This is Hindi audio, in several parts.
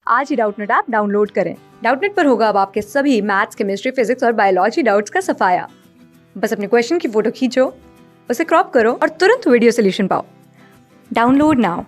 आज ही डाउटनेट ऐप डाउनलोड करें। डाउटनेट पर होगा अब आपके सभी मैथ्स, केमिस्ट्री, फिजिक्स और बायोलॉजी डाउट्स का सफाया। बस अपने क्वेश्चन की फोटो खींचो, उसे क्रॉप करो और तुरंत वीडियो सोल्यूशन पाओ। Download now.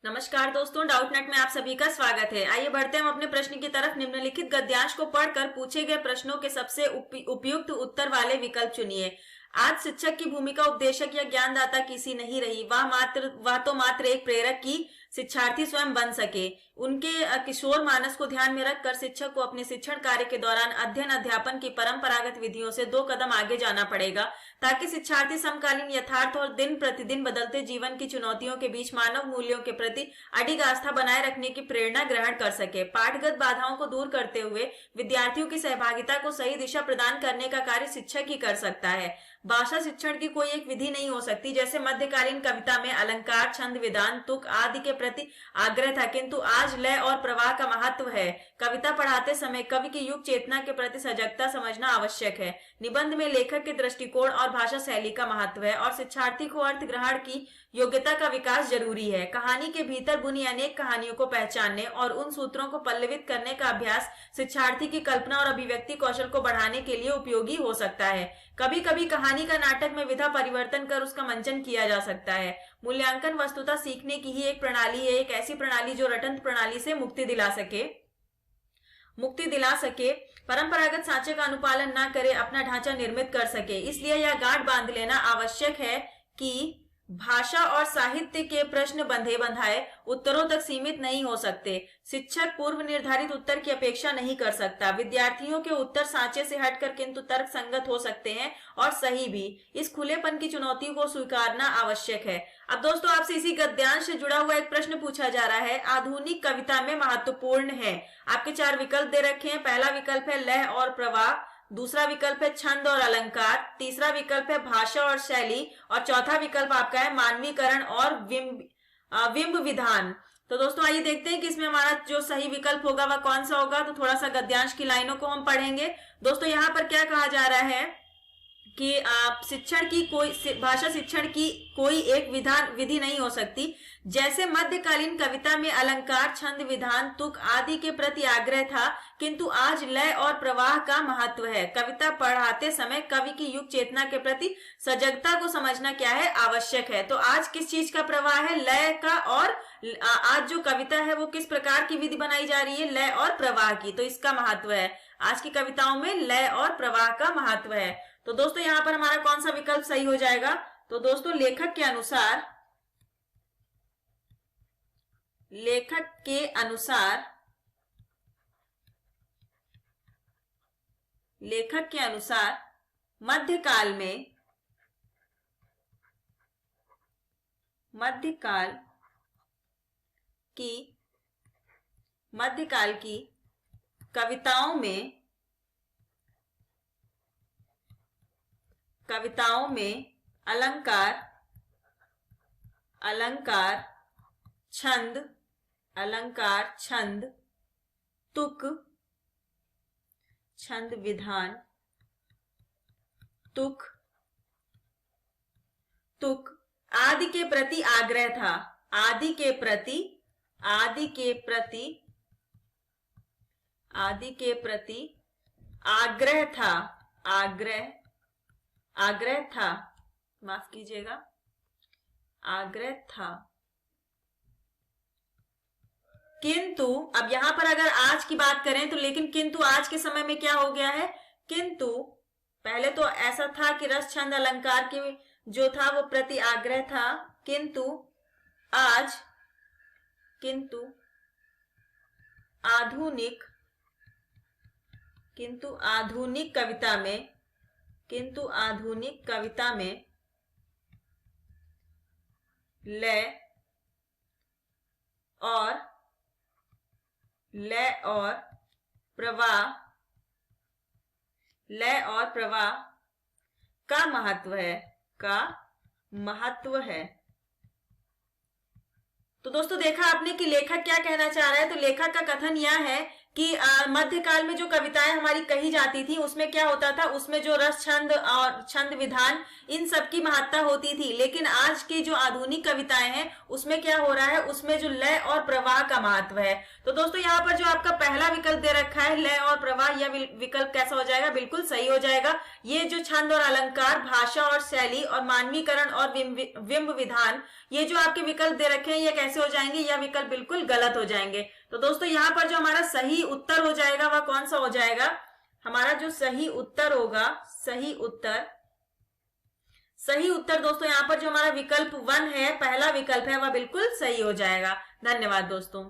नमस्कार दोस्तों, डाउटनेट में आप सभी का स्वागत है। आइए बढ़ते हैं हम अपने प्रश्न की तरफ। निम्नलिखित गद्यांश को पढ़कर पूछे गए प्रश्नों के सबसे उपयुक्त उत्तर वाले विकल्प चुनिए। आज शिक्षक की भूमिका उपदेशक या ज्ञानदाता किसी नहीं रही, वह तो मात्र एक प्रेरक की शिक्षार्थी स्वयं बन सके। उनके किशोर मानस को ध्यान में रखकर शिक्षक को अपने शिक्षण कार्य के दौरान अध्ययन अध्यापन की परंपरागत विधियों से 2 कदम आगे जाना पड़ेगा, ताकि शिक्षार्थी समकालीन यथार्थ और दिन प्रतिदिन बदलते जीवन की चुनौतियों के बीच मानव मूल्यों के प्रति अडिग आस्था बनाए रखने की प्रेरणा ग्रहण कर सके। पाठगत बाधाओं को दूर करते हुए विद्यार्थियों की सहभागिता को सही दिशा प्रदान करने का कार्य शिक्षक ही कर सकता है। भाषा शिक्षण की कोई एक विधि नहीं हो सकती। जैसे मध्यकालीन कविता में अलंकार, छंद, विधान, तुक आदि के प्रति आग्रह था, किंतु आज लय और प्रवाह का महत्व है। कविता पढ़ाते समय कवि की युग चेतना के प्रति सजगता समझना आवश्यक है। निबंध में लेखक के दृष्टिकोण और भाषा शैली का महत्व है और शिक्षार्थी को अर्थ ग्रहण की योग्यता का विकास जरूरी है। कहानी के भीतर बुनी अनेक कहानियों को पहचानने और उन सूत्रों को पल्लवित करने का अभ्यास शिक्षार्थी की कल्पना और अभिव्यक्ति कौशल को बढ़ाने के लिए उपयोगी हो सकता है। कभी कभी कहानी का नाटक में विधा परिवर्तन कर उसका मंचन किया जा सकता है। मूल्यांकन वस्तुतः सीखने की ही एक प्रणाली है, एक ऐसी प्रणाली जो रटंत प्रणाली से मुक्ति दिला सके, परंपरागत सांचे का अनुपालन न करे, अपना ढांचा निर्मित कर सके। इसलिए यह गांठ बांध लेना आवश्यक है कि भाषा और साहित्य के प्रश्न बंधे बंधाए उत्तरों तक सीमित नहीं हो सकते। शिक्षक पूर्व निर्धारित उत्तर की अपेक्षा नहीं कर सकता। विद्यार्थियों के उत्तर सांचे से हटकर किंतु तर्क संगत हो सकते हैं और सही भी। इस खुलेपन की चुनौती को स्वीकारना आवश्यक है। अब दोस्तों, आपसे इसी गद्यांश से जुड़ा हुआ एक प्रश्न पूछा जा रहा है। आधुनिक कविता में महत्वपूर्ण है। आपके 4 विकल्प दे रखे हैं। पहला विकल्प है लय और प्रवाह, दूसरा विकल्प है छंद और अलंकार, तीसरा विकल्प है भाषा और शैली और चौथा विकल्प आपका है मानवीकरण और विम्ब विधान। तो दोस्तों, आइए देखते हैं कि इसमें हमारा जो सही विकल्प होगा वह कौन सा होगा। तो थोड़ा सा गद्यांश की लाइनों को हम पढ़ेंगे। दोस्तों, यहाँ पर क्या कहा जा रहा है कि भाषा शिक्षण की कोई एक विधि नहीं हो सकती। जैसे मध्यकालीन कविता में अलंकार, छंद, विधान, तुक आदि के प्रति आग्रह था, किंतु आज लय और प्रवाह का महत्व है। कविता पढ़ाते समय कवि की युग चेतना के प्रति सजगता को समझना क्या है, आवश्यक है। तो आज किस चीज का प्रवाह है, लय का। और आज जो कविता है वो किस प्रकार की विधि बनाई जा रही है, लय और प्रवाह की। तो इसका महत्व है, आज की कविताओं में लय और प्रवाह का महत्व है। तो दोस्तों, यहाँ पर हमारा कौन सा विकल्प सही हो जाएगा। तो दोस्तों, लेखक के अनुसार मध्यकाल की कविताओं में अलंकार, छंद, तुक, छंद, विधान, तुक आदि के प्रति आग्रह था। आदि के प्रति आग्रह था, माफ कीजिएगा, आग्रह था। किंतु अब यहां पर अगर आज की बात करें तो लेकिन किंतु आज के समय में क्या हो गया है, किंतु पहले तो ऐसा था कि रस, छंद, अलंकार के जो था वो प्रति आग्रह था, किंतु आधुनिक कविता में लय और प्रवाह का महत्व है। तो दोस्तों, देखा आपने कि लेखक क्या कहना चाह रहा है। तो लेखक का कथन यह है कि मध्यकाल में जो कविताएं हमारी कही जाती थी उसमें क्या होता था, उसमें जो रस छंद और छंद विधान इन सब की महत्ता होती थी। लेकिन आज की जो आधुनिक कविताएं हैं उसमें क्या हो रहा है, उसमें जो लय और प्रवाह का महत्व है। तो दोस्तों यहाँ पर जो आपका पहला विकल्प दे रखा है लय और प्रवाह, यह विकल्प कैसा हो जाएगा, बिल्कुल सही हो जाएगा। ये जो छंद और अलंकार, भाषा और शैली और मानवीकरण और विम्ब विधान, ये जो आपके विकल्प दे रखे हैं ये कैसे हो जाएंगे, यह विकल्प बिल्कुल गलत हो जाएंगे। तो दोस्तों यहाँ पर जो हमारा सही उत्तर हो जाएगा वह कौन सा हो जाएगा, हमारा जो सही उत्तर होगा, सही उत्तर दोस्तों यहाँ पर जो हमारा विकल्प 1 है, पहला विकल्प है, वह बिल्कुल सही हो जाएगा। धन्यवाद दोस्तों।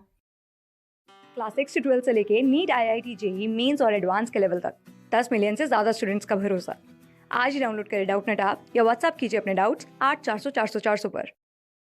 क्लास 6 से 12 से लेके नीट, IIT, JEE मेंस और एडवांस के लेवल तक 10 मिलियन से ज़्यादा स्टूडेंट्स का भरोसा। आज ही डाउनलोड करें डाउटनेट ऐप या व्हाट्सएप कीजिए अपने डाउट्स 8400 400 400 पर।